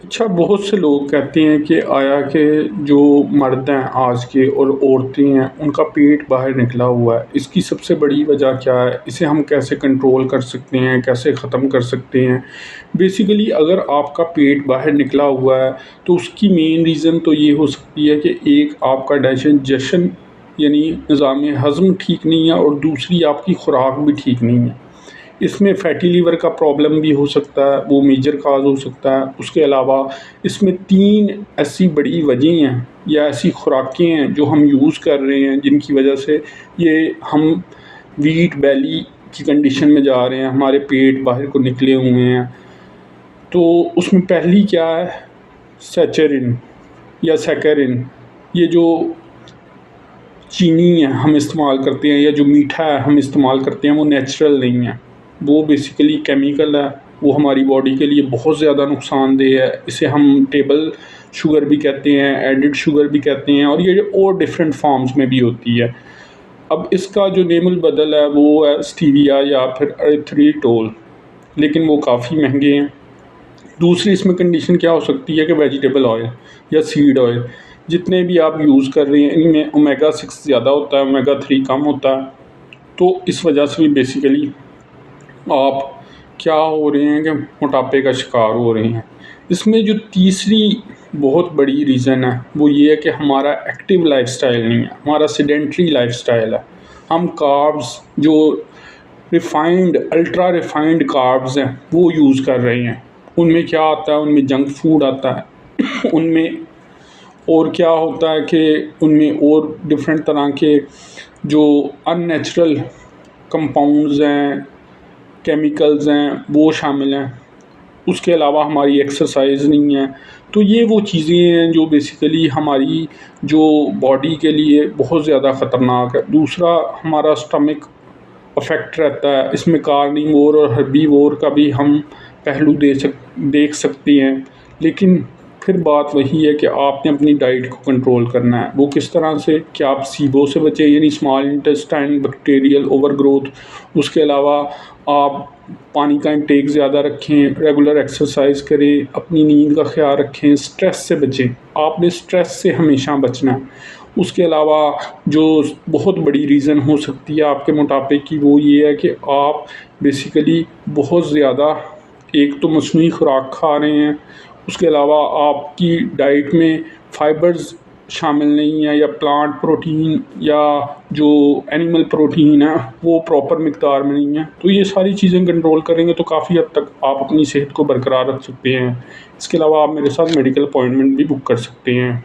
अच्छा, बहुत से लोग कहते हैं कि आया कि जो मर्द हैं आज के और औरतें हैं, उनका पेट बाहर निकला हुआ है। इसकी सबसे बड़ी वजह क्या है? इसे हम कैसे कंट्रोल कर सकते हैं? कैसे ख़त्म कर सकते हैं? बेसिकली अगर आपका पेट बाहर निकला हुआ है, तो उसकी मेन रीज़न तो ये हो सकती है कि एक आपका डाइजेशन यानी निज़ाम हज़म ठीक नहीं है और दूसरी आपकी खुराक भी ठीक नहीं है। इसमें फैटी लीवर का प्रॉब्लम भी हो सकता है, वो मेजर काज़ हो सकता है। उसके अलावा इसमें 3 ऐसी बड़ी वजह हैं या ऐसी खुराकें हैं जो हम यूज़ कर रहे हैं, जिनकी वजह से ये हम वीट बेली की कंडीशन में जा रहे हैं, हमारे पेट बाहर को निकले हुए हैं। तो उसमें पहली क्या है, सैचरिन या सैकरिन, ये जो चीनी है हम इस्तेमाल करते हैं या जो मीठा है हम इस्तेमाल करते हैं, वो नेचुरल नहीं है। वो बेसिकली केमिकल है, वो हमारी बॉडी के लिए बहुत ज़्यादा नुकसानदेह है। इसे हम टेबल शुगर भी कहते हैं, एडेड शुगर भी कहते हैं, और ये और डिफरेंट फॉर्म्स में भी होती है। अब इसका जो नेमुल बदल है वो है स्टीविया या फिर एरिथ्रिटोल, लेकिन वो काफ़ी महंगे हैं। दूसरी इसमें कंडीशन क्या हो सकती है कि वेजिटेबल ऑयल या सीड ऑयल जितने भी आप यूज़ कर रहे हैं, इनमें ओमेगा 6 ज़्यादा होता है, ओमेगा 3 कम होता है। तो इस वजह से भी बेसिकली आप क्या हो रहे हैं कि मोटापे का शिकार हो रहे हैं। इसमें जो तीसरी बहुत बड़ी रीज़न है वो ये है कि हमारा एक्टिव लाइफ़स्टाइल नहीं है, हमारा सेडेंटरी लाइफ़स्टाइल है। हम कार्ब्स जो रिफ़ाइंड अल्ट्रा रिफ़ाइंड कार्ब्स हैं वो यूज़ कर रहे हैं। उनमें क्या आता है, उनमें जंक फूड आता है उनमें और क्या होता है कि उनमें और डिफरेंट तरह के जो अननेचुरल कंपाउंड्स हैं, केमिकल्स हैं, वो शामिल हैं। उसके अलावा हमारी एक्सरसाइज नहीं है। तो ये वो चीज़ें हैं जो बेसिकली हमारी जो बॉडी के लिए बहुत ज़्यादा ख़तरनाक है। दूसरा हमारा स्टमक अफेक्ट रहता है। इसमें कार्निवोर और हर्बीवोर का भी हम पहलू देख सकते हैं। लेकिन फिर बात वही है कि आपने अपनी डाइट को कंट्रोल करना है। वो किस तरह से कि आप सीबो से बचें, यानी स्मॉल इंटेस्टाइन बैक्टीरियल ओवरग्रोथ। उसके अलावा आप पानी का इंटेक ज़्यादा रखें, रेगुलर एक्सरसाइज करें, अपनी नींद का ख्याल रखें, स्ट्रेस से बचें। आपने स्ट्रेस से हमेशा बचना है। उसके अलावा जो बहुत बड़ी रीज़न हो सकती है आपके मोटापे की, वो ये है कि आप बेसिकली बहुत ज़्यादा एक तो मस्नूई खुराक खा रहे हैं, उसके अलावा आपकी डाइट में फ़ाइबर्स शामिल नहीं है, या प्लांट प्रोटीन या जो एनिमल प्रोटीन है वो प्रॉपर मिक़दार में नहीं है। तो ये सारी चीज़ें कंट्रोल करेंगे तो काफ़ी हद तक आप अपनी सेहत को बरकरार रख सकते हैं। इसके अलावा आप मेरे साथ मेडिकल अपॉइंटमेंट भी बुक कर सकते हैं।